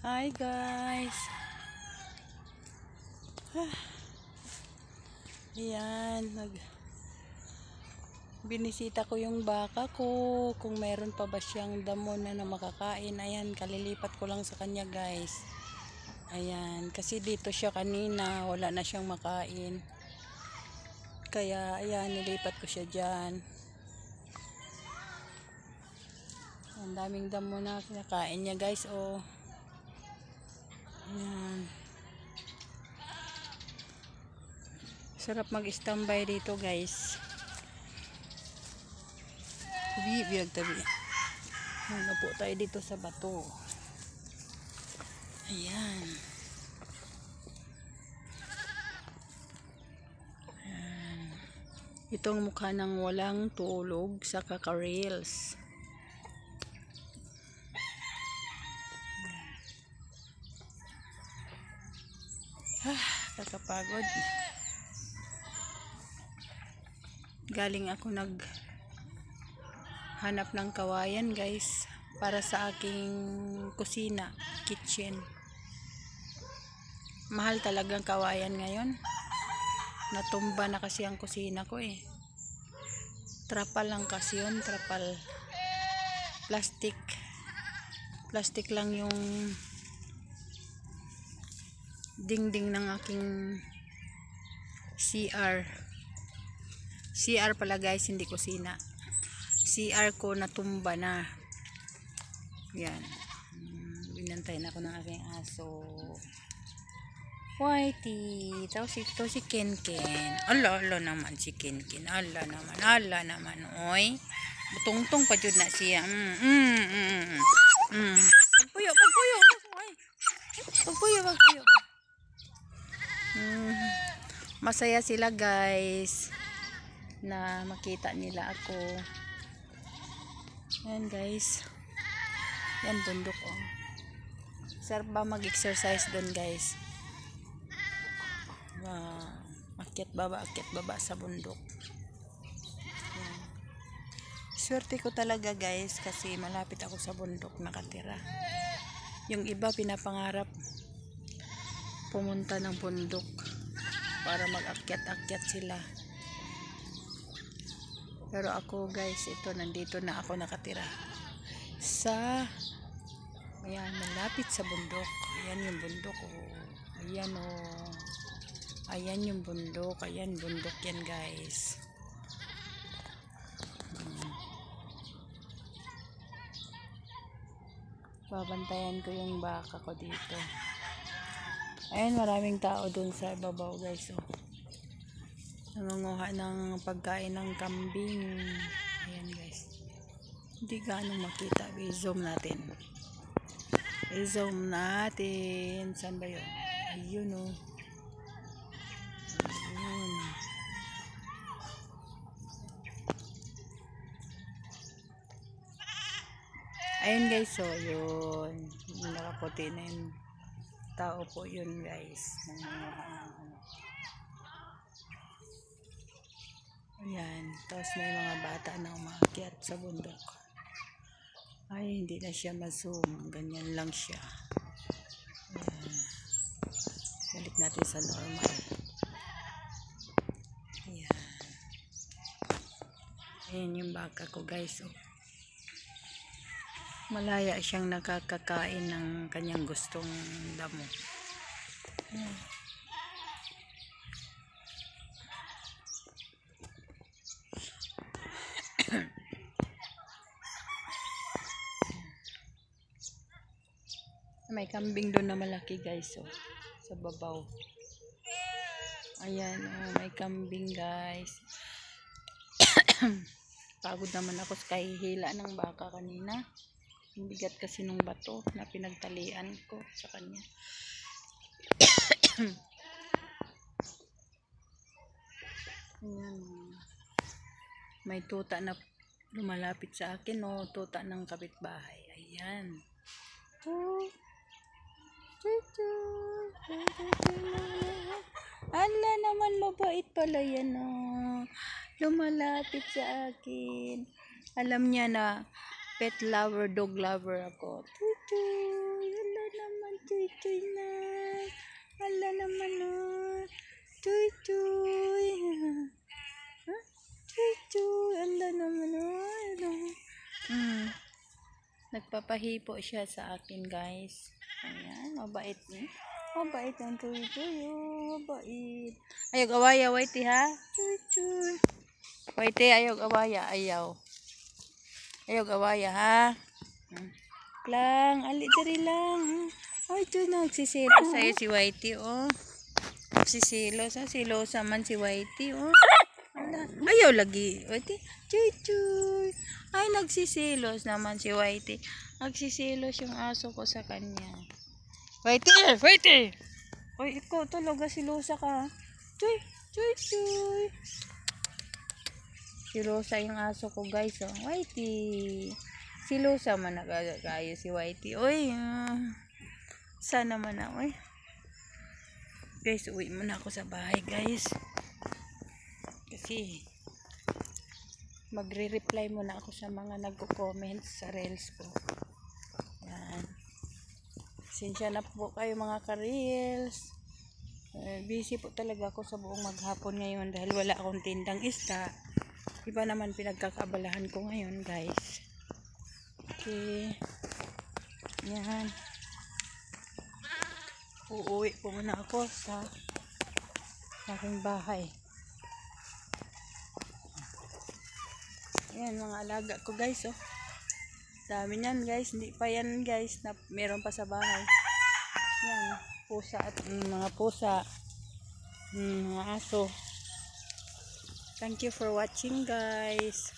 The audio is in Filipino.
Hi guys. Ayan, binisita ko yung baka ko kung meron pa ba siyang damo na makakain. Ayan, kalilipat ko lang sa kanya guys. Ayan, kasi dito siya kanina, wala na siyang makain. Kaya ayan, nilipat ko siya dyan. Ang daming damo na kinakain niya guys. Oh. Ayan. Sarap mag-standby dito guys. Bibiyag tabi. Ano po tayo dito sa bato. Ayan. Ayan. Itong mukha ng walang tulog sa kaka-reels. Kakapagod. Galing ako hanap ng kawayan guys para sa aking kusina, kitchen. Mahal talagang kawayan ngayon. Natumba na kasi ang kusina ko eh. Trapal lang kasi yun, trapal. Plastic lang yung dingding ng aking CR pala guys, hindi kusina. CR ko natumba na. Yan. Binantayan ako ng aking aso. Whitey. Tapos ito si Kenken. Ala naman si Kenken. Ala naman. Oy. Butungtong pa jud na siya. Pagpuyo. Oy. Pagpuyo. Masaya sila guys na makita nila ako. Yan guys. Yan bundok oh. Sarap ba mag-exercise doon guys? Wow. Akyat baba sa bundok. Yan. Swerte ko talaga guys kasi malapit ako sa bundok nakatira. Yung iba pinapangarap pumunta ng bundok para mag-akyat-akyat sila. Pero ako guys, nandito na ako nakatira sa ayan, malapit sa bundok. Ayan yung bundok oh. Ayan oh. Ayan yung bundok. Ayan bundok yan guys. Babantayan ko yung baka ko dito. Ayan, maraming tao dun sa babaw guys oh. Nangunguha ng pagkain ng kambing. Ayan guys. Hindi ganong makita. I-zoom natin. Saan ba yun? Ayun oh. Ayun. Ayun guys. So yun. Yung nakaputi na yun. Tao po yun guys. Ayan. Tapos may mga bata na umakyat sa bundok. Ay, hindi na siya ma-zoom. Ganyan lang siya. Ayan. Balik natin sa normal. Ayan. Ayan yung baka ko guys. Oh. Malaya siyang nakakakain ng kanyang gustong damo. Ayan. May kambing doon na malaki guys oh, sa babaw. Ayan oh, may kambing guys. Pagod naman ako sa kahihila ng baka kanina. Ang bigat kasi nung bato na pinagtalian ko sa kanya. Ayan. May tuta na lumalapit sa akin oh, tuta ng kapitbahay. Ayan. Oh. Ala naman, mabait pala yan oh. Lumalapit sa akin. Alam niya na pet lover, dog lover ako. Tutu. Ala naman Tuy tuy na. Hala naman oh. Tuy tuy. Huh? Tuy tuy. Hala naman oh. Nagpapahipo siya sa akin guys. Ayan, mabait eh. Mabait ang tuy tuy oh. Mabait. Ayog awaya, Whitey ha? Tuy tuy. Whitey, ayog awaya, ayaw. Ayog awaya ha? Lang, ali dari lang. Ay, ito nagsisilos sa'yo si Whitey, oh. Nagsisilos, ah. Silosa man si Whitey, oh. Ala, ayaw lagi. Whitey, chuy, chuy. Ay, nagsisilos naman si Whitey. Nagsisilos yung aso ko sa kanya. Whitey, Whitey! Uy, ikaw talaga silosa ka. Chuy, chuy, chuy. Silosa yung aso ko, guys, oh. Whitey. Silosa man nagagayo si Whitey. Uy, sana man na, uy. Guys, uwi muna ako sa bahay, guys. Kasi magre-reply muna ako sa mga nagko-comment sa reels ko. Yan. Sinsya na po kayo mga ka-reels. Busy po talaga ako sa buong maghapon ngayon dahil wala akong tindang isda. Iba naman pinagkakabalahan ko ngayon, guys. Okay. Yan. Uuwi po muna ako sa aking bahay. Yan mga alaga ko, guys, oh. Dami niyan, guys. Hindi pa yan, guys, na meron pa sa bahay. Yan, pusa at mga pusa. Mga aso. Thank you for watching, guys.